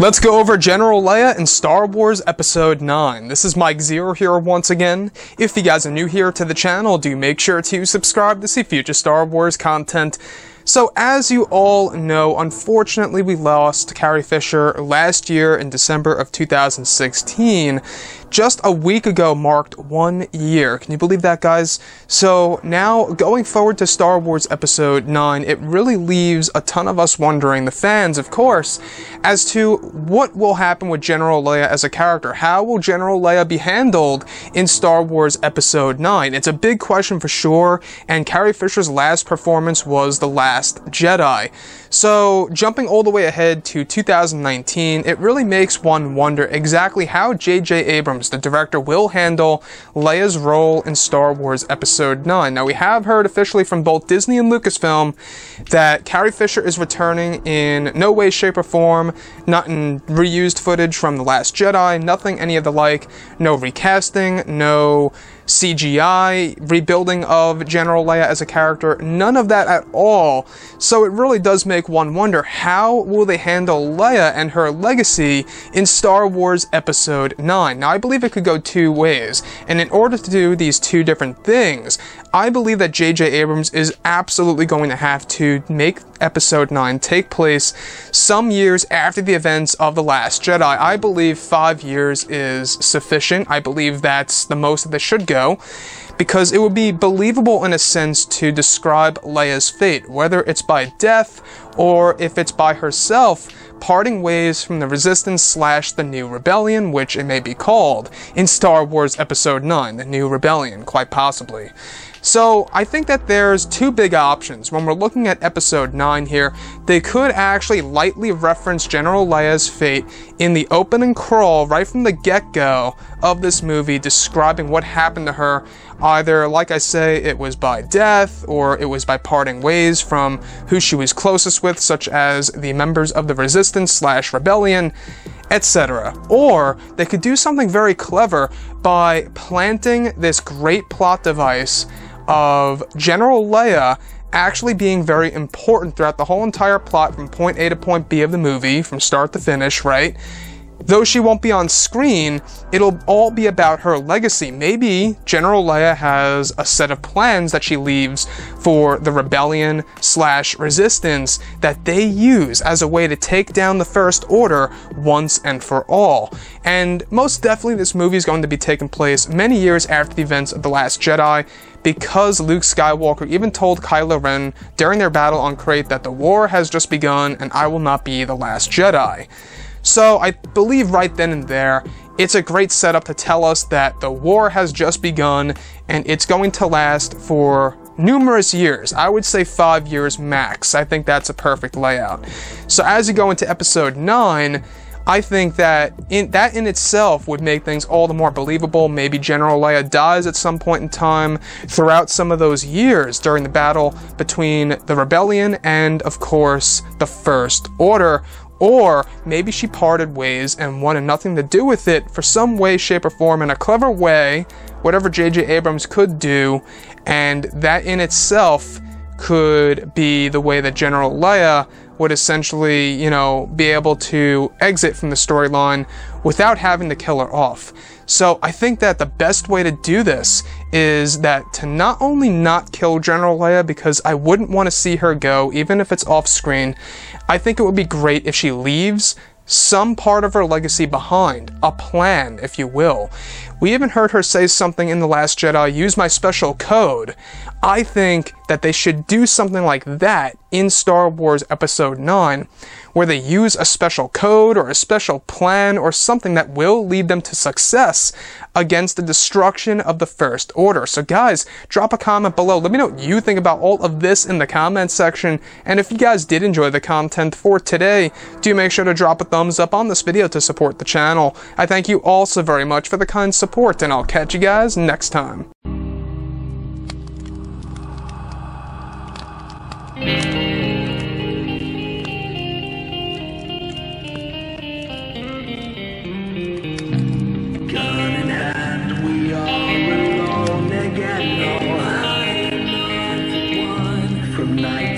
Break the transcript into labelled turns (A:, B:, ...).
A: Let's go over General Leia in Star Wars Episode 9. This is Mike Zero here once again. If you guys are new here to the channel, do make sure to subscribe to see future Star Wars content. So, as you all know, unfortunately we lost Carrie Fisher last year in December of 2016. Just a week ago marked 1 year. Can you believe that, guys? So now, going forward to Star Wars Episode 9, it really leaves a ton of us wondering, the fans, of course, as to what will happen with General Leia as a character. How will General Leia be handled in Star Wars Episode 9? It's a big question for sure, and Carrie Fisher's last performance was The Last Jedi. So, jumping all the way ahead to 2019, it really makes one wonder exactly how J.J. Abrams, the director, will handle Leia's role in Star Wars Episode 9. Now, we have heard officially from both Disney and Lucasfilm that Carrie Fisher is returning in no way, shape, or form, not in reused footage from The Last Jedi, nothing any of the like, no recasting, no CGI, rebuilding of General Leia as a character, none of that at all. So it really does make one wonder, how will they handle Leia and her legacy in Star Wars Episode 9? Now, I believe it could go two ways, and in order to do these two different things, I believe that J.J. Abrams is absolutely going to have to make Episode 9 take place some years after the events of The Last Jedi. I believe 5 years is sufficient. I believe that's the most that they should go, because it would be believable in a sense to describe Leia's fate, whether it's by death or if it's by herself parting ways from the Resistance / the New Rebellion, which it may be called in Star Wars Episode 9, the New Rebellion, quite possibly. So, I think that there's two big options. When we're looking at Episode 9 here, they could actually lightly reference General Leia's fate in the opening crawl right from the get-go of this movie, describing what happened to her. Either, like I say, it was by death, or it was by parting ways from who she was closest with, such as the members of the Resistance / Rebellion, etc. Or they could do something very clever by planting this great plot device of General Leia actually being very important throughout the whole entire plot from point A to point B of the movie, from start to finish, right? Though she won't be on screen, it'll all be about her legacy. Maybe General Leia has a set of plans that she leaves for the Rebellion / Resistance that they use as a way to take down the First Order once and for all. And most definitely this movie is going to be taking place many years after the events of The Last Jedi, because Luke Skywalker even told Kylo Ren during their battle on Crate that the war has just begun and I will not be the last Jedi. So I believe right then and there, it's a great setup to tell us that the war has just begun and it's going to last for numerous years. I would say 5 years max. I think that's a perfect layout. So as you go into Episode 9, I think that in itself would make things all the more believable. Maybe General Leia dies at some point in time throughout some of those years during the battle between the Rebellion and, of course, the First Order. Or maybe she parted ways and wanted nothing to do with it for some way, shape, or form in a clever way, whatever J.J. Abrams could do, and that in itself could be the way that General Leia would essentially, be able to exit from the storyline without having to kill her off. So I think that the best way to do this is that to not only not kill General Leia, because I wouldn't want to see her go, even if it's off screen, I think it would be great if she leaves some part of her legacy behind, a plan, if you will. We even heard her say something in The Last Jedi, use my special code. I think that they should do something like that in Star Wars Episode 9, where they use a special code or a special plan or something that will lead them to success against the destruction of the First Order. So guys, drop a comment below. Let me know what you think about all of this in the comments section. And if you guys did enjoy the content for today, do make sure to drop a thumbs up on this video to support the channel. I thank you all so very much for the kind support, and I'll catch you guys next time.
B: Gun in hand, we are alone again. No, I'm not one from night.